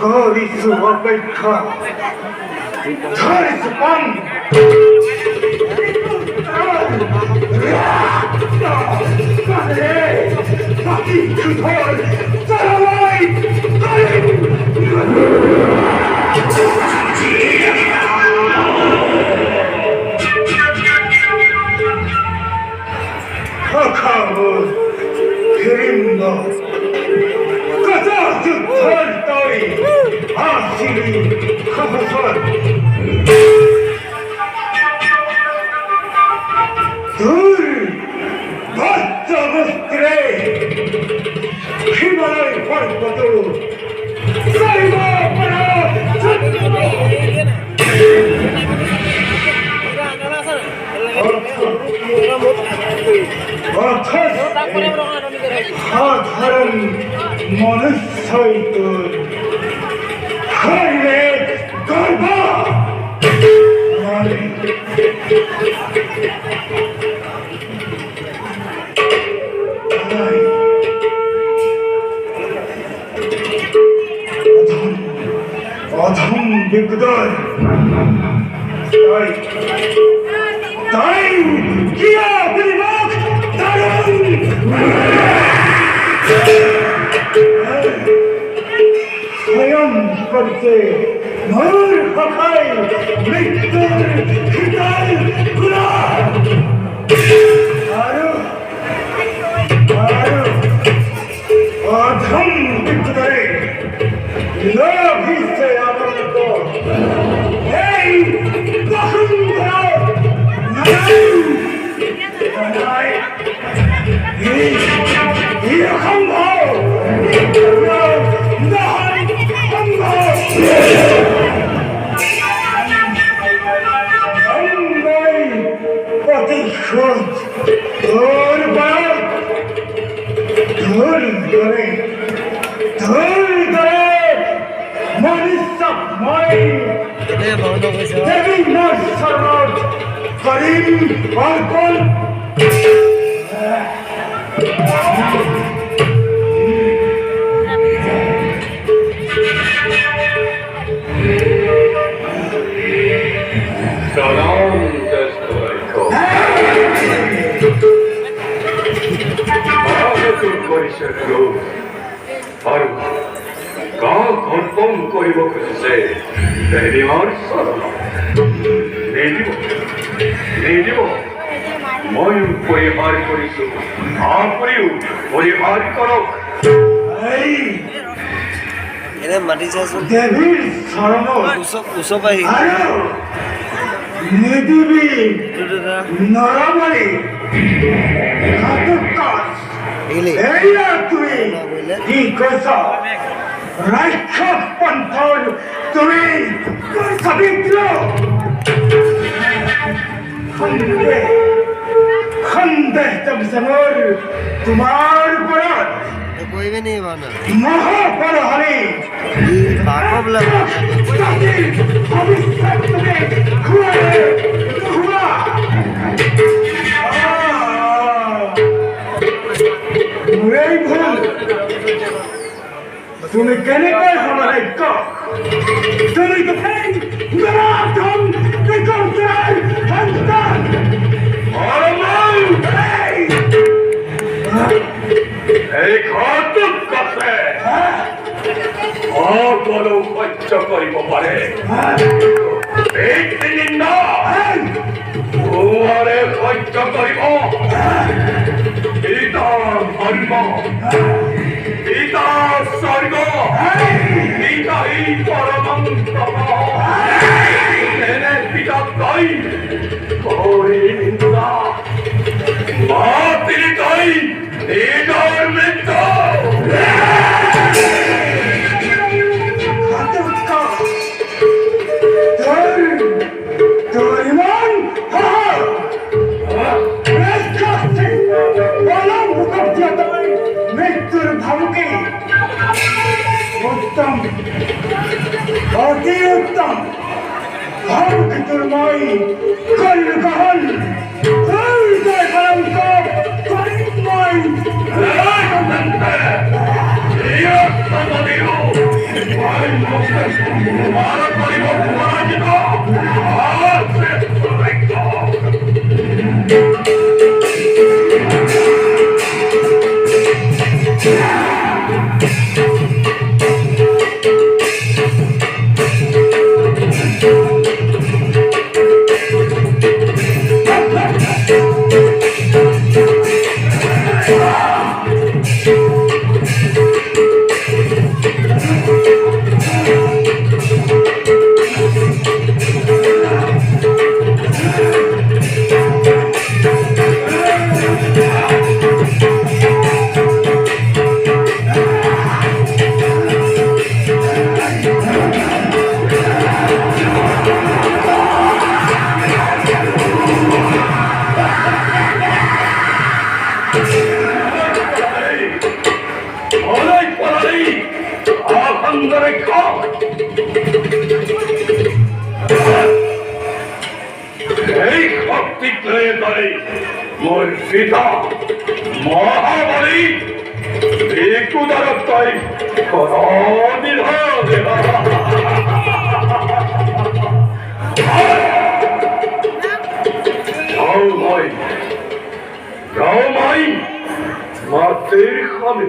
করিছু অপেক্ষা ধরিছু পান খবর ফিরিন্দ কত যুদ্ধর তরি আসিলি খবর দূর ভদ্রবস্ত্রে হিমালয় পর্বত সাধারণ মনুষ্যই তোর হাইলে গর্ব অধম বিগদয় তাই কিয়া বিমুখ দারুণ স্বয়ং করতে মোর হকাই মৃত্যুর হিতাল গুলাম আরো অধম বিগদয় লোভিছে আমার তো এই বসুন্ধরা প্রতিশোধ তোর বাপ ধর ধরে মনুষ্যময় দেবী নরসরদ করিম অর্পণ আর গা ঘটন করিব খুঁজিছে দেৱীমাৰ চৰণ নিদিব ময়ো পৰিহাৰ কৰিছো আপুনিও পৰিহাৰ কৰক দেৱীৰ চৰণত নিদিবি নৰবলি এয়া তুমি কি কৈছ ৰাক্ষস পন্থৰ তুমি পবিত্ৰ সন্দেহ জমজমৰ তোমাৰ ওপৰত মহাপৰহাৰী তুমি কেনেকৈ সমাধান তুমি এই ঘৰটোক আছে সকলো সহ্য কৰিব পাৰে এই তিনিন্দ তোমাৰে সহ্য কৰিব পিতা ধৰ্ম পিতা স্বৰ্গ পিতা এই পৰমন্তম এনে পিতা তই কৰি নিন্দা মা তিনি তই নিজৰ মৃত্যু মৃত্যুর ভাবুকে উত্তম অতি উত্তম ভাবুক তোর মাই কল গহন কল জয় কলঙ্ক কলিত মাই এই শক্তি প্রয়োগ করে মোর পিতা মহাবলী একদারত্বই মাতের খাবে